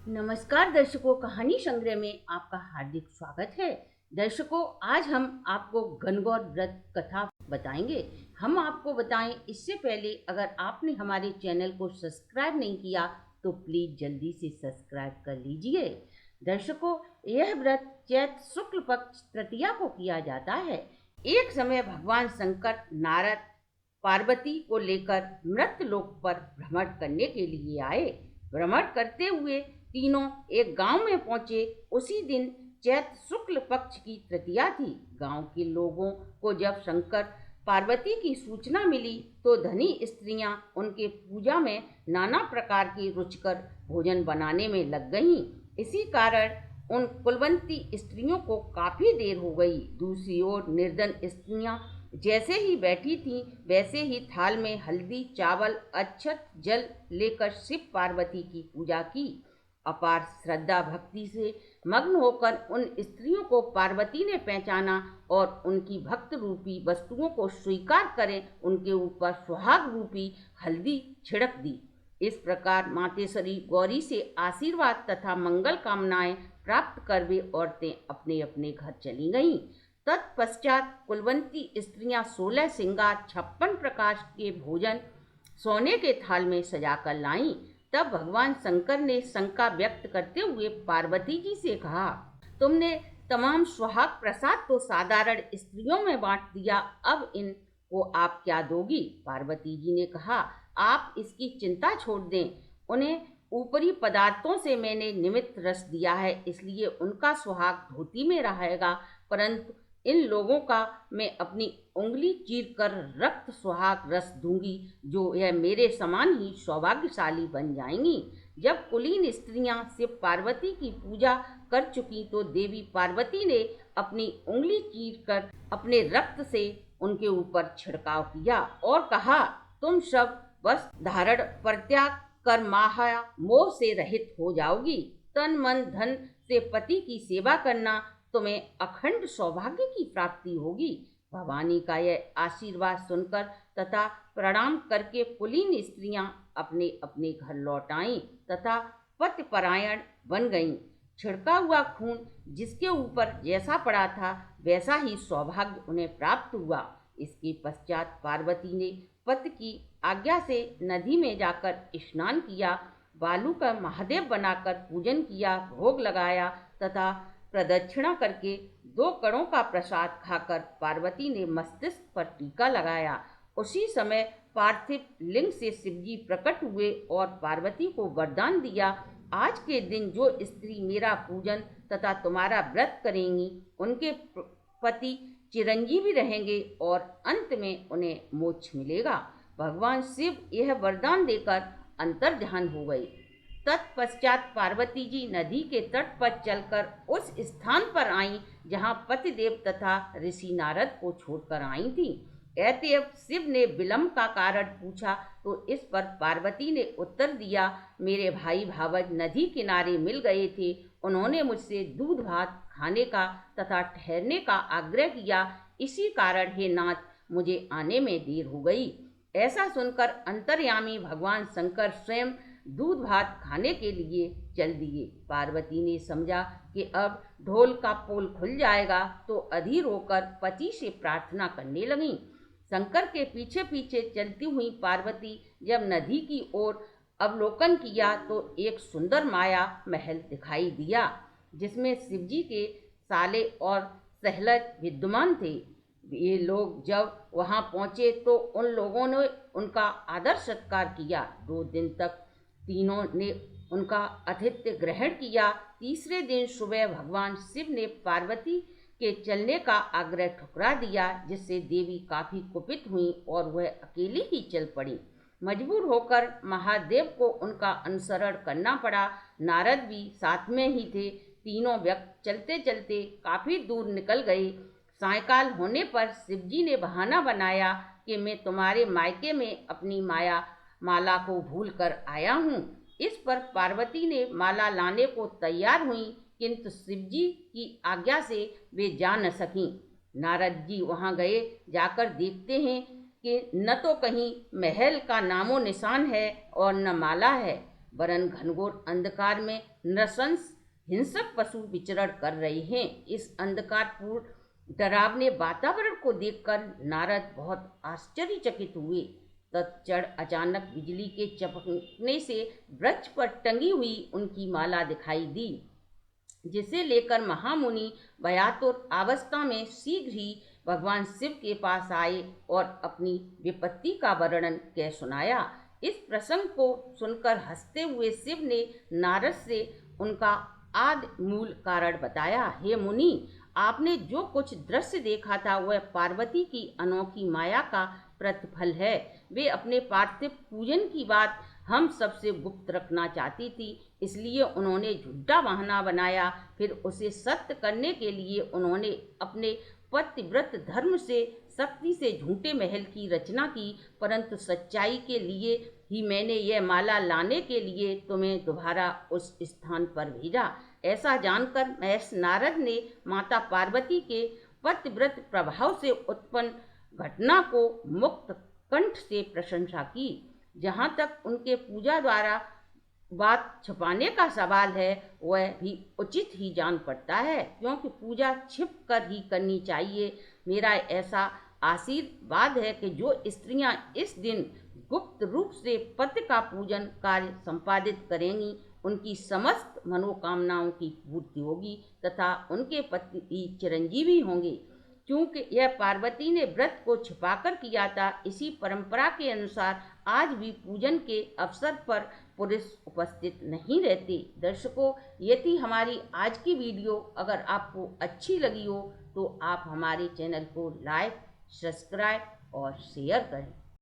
नमस्कार दर्शकों, कहानी संग्रह में आपका हार्दिक स्वागत है। दर्शकों, आज हम आपको गणगौर व्रत कथा बताएंगे। हम आपको बताएं इससे पहले अगर आपने हमारे चैनल को सब्सक्राइब नहीं किया तो प्लीज जल्दी से सब्सक्राइब कर लीजिए। दर्शकों, यह व्रत चैत्र शुक्ल पक्ष तृतीया को किया जाता है। एक समय भगवान शंकर नारद पार्वती को लेकर मृत्यलोक पर भ्रमण करने के लिए आए। भ्रमण करते हुए तीनों एक गांव में पहुंचे। उसी दिन चैत्र शुक्ल पक्ष की तृतीया थी। गांव के लोगों को जब शंकर पार्वती की सूचना मिली तो धनी स्त्रियां उनके पूजा में नाना प्रकार के रुचिकर भोजन बनाने में लग गईं। इसी कारण उन कुलवंती स्त्रियों को काफी देर हो गई। दूसरी ओर निर्धन स्त्रियां जैसे ही बैठी थीं वैसे ही थाल में हल्दी, चावल, अक्षत, जल लेकर शिव पार्वती की पूजा की। अपार श्रद्धा भक्ति से मग्न होकर उन स्त्रियों को पार्वती ने पहचाना और उनकी भक्त रूपी वस्तुओं को स्वीकार करें उनके ऊपर सुहाग रूपी हल्दी छिड़क दी। इस प्रकार मातेश्वरी गौरी से आशीर्वाद तथा मंगल कामनाएं प्राप्त कर वे औरतें अपने अपने घर चली गईं। तत्पश्चात कुलवंती स्त्रियां 16 श्रृंगार 56 प्रकार के भोजन सोने के थाल में सजाकर लाईं। तब भगवान शंकर ने शंका व्यक्त करते हुए पार्वती जी से कहा, तुमने तमाम सुहाग प्रसाद तो साधारण स्त्रियों में बांट दिया, अब इनको आप क्या दोगी? पार्वती जी ने कहा, आप इसकी चिंता छोड़ दें। उन्हें ऊपरी पदार्थों से मैंने निमित्त रस दिया है, इसलिए उनका सुहाग धोती में रहेगा, परंतु इन लोगों का मैं अपनी उंगली चीर कर रक्त सुहाग रस दूंगी, जो यह मेरे समान ही सौभाग्यशाली बन जाएंगी। जब कुलीन स्त्रियां शिव पार्वती की पूजा कर चुकी तो देवी पार्वती ने अपनी उंगली चीर कर अपने रक्त से उनके ऊपर छिड़काव किया और कहा, तुम सब वस्त्र धारण परित्याग कर माया मोह से रहित हो जाओगी। तन मन धन से पति की सेवा करना, तुम्हें अखंड सौभाग्य की प्राप्ति होगी। भवानी का यह आशीर्वाद सुनकर तथा प्रणाम करके कुलीन स्त्रियां अपने अपने घर लौट आईं तथा पतिपरायण बन गईं। छिड़का हुआ खून जिसके ऊपर जैसा पड़ा था वैसा ही सौभाग्य उन्हें प्राप्त हुआ। इसके पश्चात पार्वती ने पति की आज्ञा से नदी में जाकर स्नान किया, बालू का महादेव बनाकर पूजन किया, भोग लगाया तथा प्रदक्षिणा करके 2 कणों का प्रसाद खाकर पार्वती ने मस्तिष्क पर टीका लगाया। उसी समय पार्थिव लिंग से शिवजी प्रकट हुए और पार्वती को वरदान दिया, आज के दिन जो स्त्री मेरा पूजन तथा तुम्हारा व्रत करेंगी उनके पति चिरंजीवी रहेंगे और अंत में उन्हें मोक्ष मिलेगा। भगवान शिव यह वरदान देकर अंतर्ध्यान हो गए। तत्पश्चात पार्वती जी नदी के तट पर चलकर उस स्थान पर आईं जहां पतिदेव तथा ऋषि नारद को छोड़कर आई थीं। अतएव शिव ने विलंब का कारण पूछा तो इस पर पार्वती ने उत्तर दिया, मेरे भाई भावज नदी किनारे मिल गए थे, उन्होंने मुझसे दूध भात खाने का तथा ठहरने का आग्रह किया, इसी कारण हे नाथ मुझे आने में देर हो गई। ऐसा सुनकर अंतर्यामी भगवान शंकर स्वयं दूध भात खाने के लिए चल दिए। पार्वती ने समझा कि अब ढोल का पोल खुल जाएगा तो अधीर होकर पति से प्रार्थना करने लगी। शंकर के पीछे पीछे चलती हुई पार्वती जब नदी की ओर अवलोकन किया तो एक सुंदर माया महल दिखाई दिया, जिसमें शिवजी के साले और सहलज विद्यमान थे। ये लोग जब वहां पहुंचे तो उन लोगों ने उनका आदर सत्कार किया। 2 दिन तक तीनों ने उनका आतिथ्य ग्रहण किया। तीसरे दिन सुबह भगवान शिव ने पार्वती के चलने का आग्रह ठुकरा दिया, जिससे देवी काफी कुपित हुई और वह अकेली ही चल पड़ी। मजबूर होकर महादेव को उनका अनुसरण करना पड़ा। नारद भी साथ में ही थे। तीनों व्यक्ति चलते चलते काफी दूर निकल गए। सायंकाल होने पर शिवजी ने बहाना बनाया कि मैं तुम्हारे मायके में अपनी माला को भूल कर आया हूँ। इस पर पार्वती ने माला लाने को तैयार हुई, किंतु शिवजी की आज्ञा से वे जा न सकीं। नारद जी वहां गए। जाकर देखते हैं कि न तो कहीं महल का नामो निशान है और न माला है। वरन घनघोर अंधकार में नृशंस हिंसक पशु विचरण कर रहे हैं। इस अंधकारपूर्ण डरावने वातावरण को देखकर नारद बहुत आश्चर्यचकित हुए। तत्क्षण अचानक बिजली के चमकने से वृक्ष पर टंगी हुई उनकी माला दिखाई दी, जिसे लेकर महामुनि भयातुर अवस्था में शीघ्र ही भगवान शिव के पास आए और अपनी विपत्ति का वर्णन कह सुनाया। इस प्रसंग को सुनकर हंसते हुए शिव ने नारद से उनका आदि मूल कारण बताया। हे मुनि, आपने जो कुछ दृश्य देखा था वह पार्वती की अनोखी माया का प्रतिफल है। वे अपने पार्थिव पूजन की बात हम सबसे गुप्त रखना चाहती थी, इसलिए उन्होंने झूठा बहाना बनाया। फिर उसे सत्य करने के लिए उन्होंने अपने पतिव्रत धर्म से शक्ति से झूठे महल की रचना की, परंतु सच्चाई के लिए ही मैंने यह माला लाने के लिए तुम्हें दोबारा उस स्थान पर भेजा। ऐसा जानकर महर्षि नारद ने माता पार्वती के पतिव्रत प्रभाव से उत्पन्न घटना को मुक्त कंठ से प्रशंसा की। जहाँ तक उनके पूजा द्वारा बात छुपाने का सवाल है, वह भी उचित ही जान पड़ता है, क्योंकि पूजा छिप कर ही करनी चाहिए। मेरा ऐसा आशीर्वाद है कि जो स्त्रियां इस दिन गुप्त रूप से पति का पूजन कार्य संपादित करेंगी, उनकी समस्त मनोकामनाओं की पूर्ति होगी तथा उनके पति चिरंजीवी होंगे। क्योंकि यह पार्वती ने व्रत को छिपाकर किया था, इसी परंपरा के अनुसार आज भी पूजन के अवसर पर पुरुष उपस्थित नहीं रहते। दर्शकों, ये थी हमारी आज की वीडियो। अगर आपको अच्छी लगी हो तो आप हमारे चैनल को लाइक, सब्सक्राइब और शेयर करें।